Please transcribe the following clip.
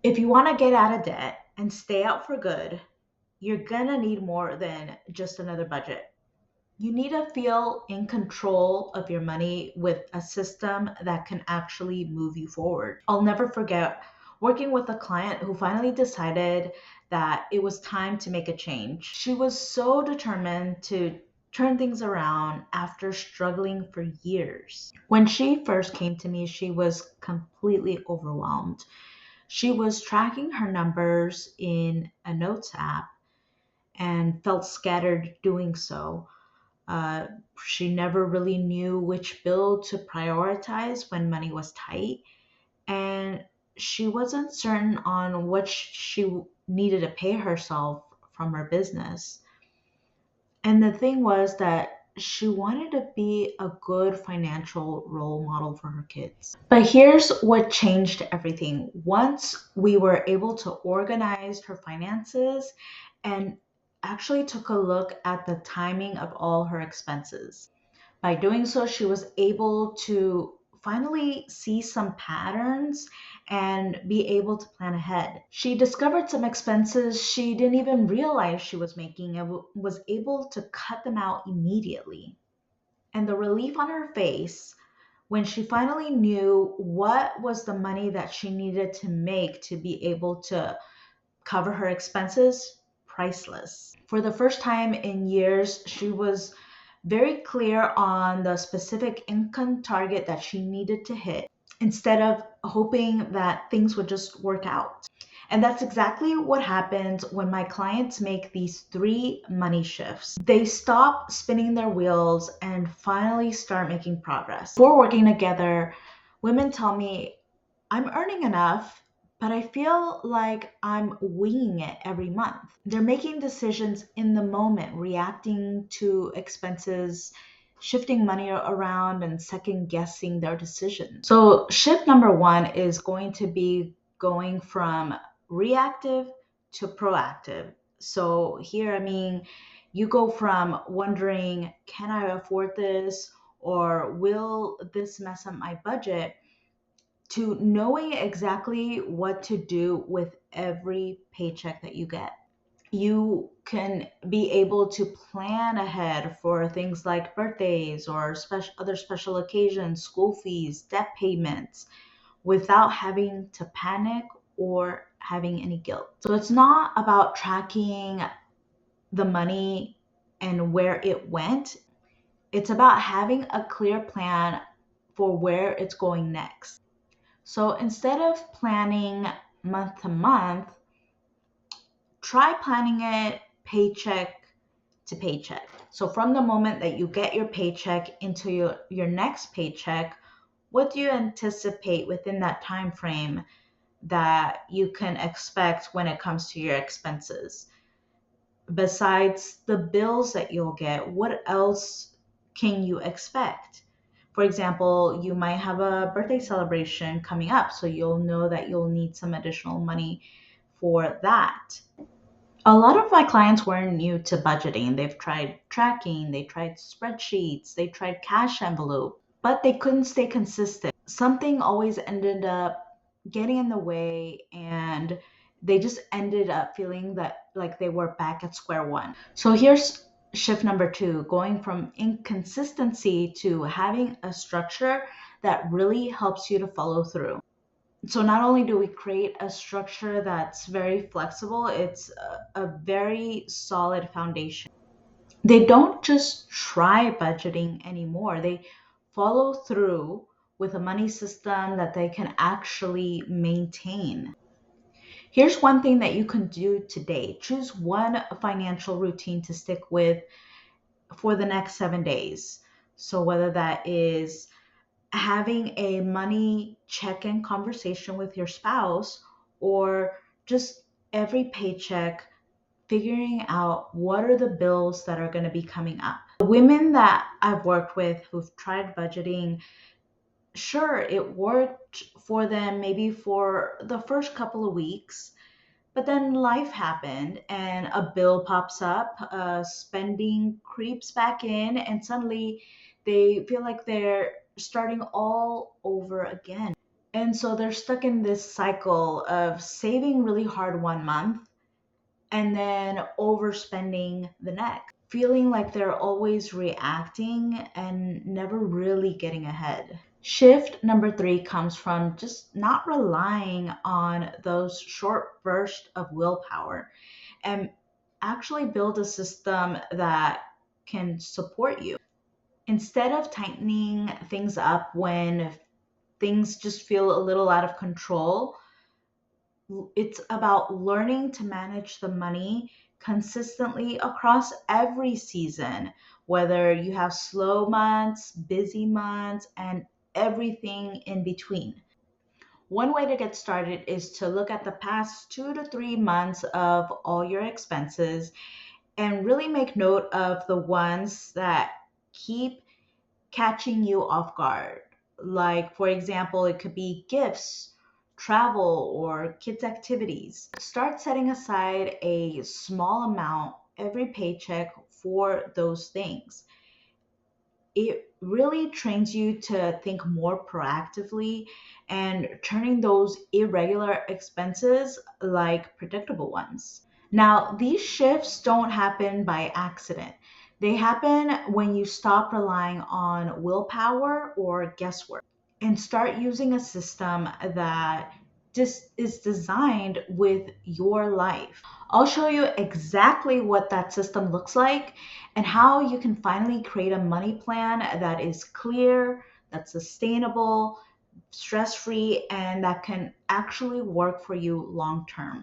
If you want to get out of debt and stay out for good, you're gonna need more than just another budget. You need to feel in control of your money with a system that can actually move you forward. I'll never forget working with a client who finally decided that it was time to make a change. She was so determined to turn things around after struggling for years. When she first came to me, she was completely overwhelmed. She was tracking her numbers in a notes app and felt scattered doing so. Uh, she never really knew which bill to prioritize when money was tight, and she wasn't certain on what she needed to pay herself from her business. And the thing was that she wanted to be a good financial role model for her kids. But here's what changed everything. Once we were able to organize her finances and actually took a look at the timing of all her expenses. By doing so, she was able to finally see some patterns and be able to plan ahead. She discovered some expenses she didn't even realize she was making and was able to cut them out immediately. And the relief on her face when she finally knew what was the money that she needed to make to be able to cover her expenses, priceless. For the first time in years, she was very clear on the specific income target that she needed to hit instead of hoping that things would just work out. And that's exactly what happens when my clients make these three money shifts. They stop spinning their wheels and finally start making progress. Before working together, women tell me, I'm earning enough, but I feel like I'm winging it every month. They're making decisions in the moment, reacting to expenses, shifting money around, and second guessing their decisions. So, shift number one is going to be going from reactive to proactive. So, here, I mean, you go from wondering, can I afford this? Or will this mess up my budget? To knowing exactly what to do with every paycheck that you get. You can be able to plan ahead for things like birthdays or other special occasions, school fees, debt payments, without having to panic or having any guilt. So it's not about tracking the money and where it went. It's about having a clear plan for where it's going next. So instead of planning month to month, try planning it paycheck to paycheck. So from the moment that you get your paycheck into your next paycheck, what do you anticipate within that time frame that you can expect when it comes to your expenses? Besides the bills that you'll get, what else can you expect? For example, you might have a birthday celebration coming up, so you'll know that you'll need some additional money for that. A lot of my clients weren't new to budgeting. They've tried tracking, they tried spreadsheets, they tried cash envelope, but they couldn't stay consistent. Something always ended up getting in the way, and they just ended up feeling that like they were back at square one. So here's shift number two, going from inconsistency to having a structure that really helps you to follow through. So not only do we create a structure that's very flexible, it's a very solid foundation. They don't just try budgeting anymore. They follow through with a money system that they can actually maintain. Here's one thing that you can do today. Choose one financial routine to stick with for the next 7 days. So whether that is having a money check-in conversation with your spouse, or just every paycheck figuring out what are the bills that are going to be coming up. The women that I've worked with who've tried budgeting, sure, it worked for them maybe for the first couple of weeks, but then life happened and a bill pops up, spending creeps back in, and suddenly they feel like they're starting all over again. And so they're stuck in this cycle of saving really hard one month and then overspending the next, feeling like they're always reacting and never really getting ahead. Shift number three comes from just not relying on those short bursts of willpower and actually build a system that can support you. Instead of tightening things up when things just feel a little out of control, it's about learning to manage the money consistently across every season, whether you have slow months, busy months, and everything in between. One way to get started is to look at the past 2 to 3 months of all your expenses and really make note of the ones that keep catching you off guard. Like, for example, it could be gifts, travel, or kids' activities. Start setting aside a small amount every paycheck for those things. It really trains you to think more proactively and turning those irregular expenses like predictable ones. Now, these shifts don't happen by accident. They happen when you stop relying on willpower or guesswork and start using a system that just is designed with your life. I'll show you exactly what that system looks like and how you can finally create a money plan that is clear, that's sustainable, stress free, and that can actually work for you long term.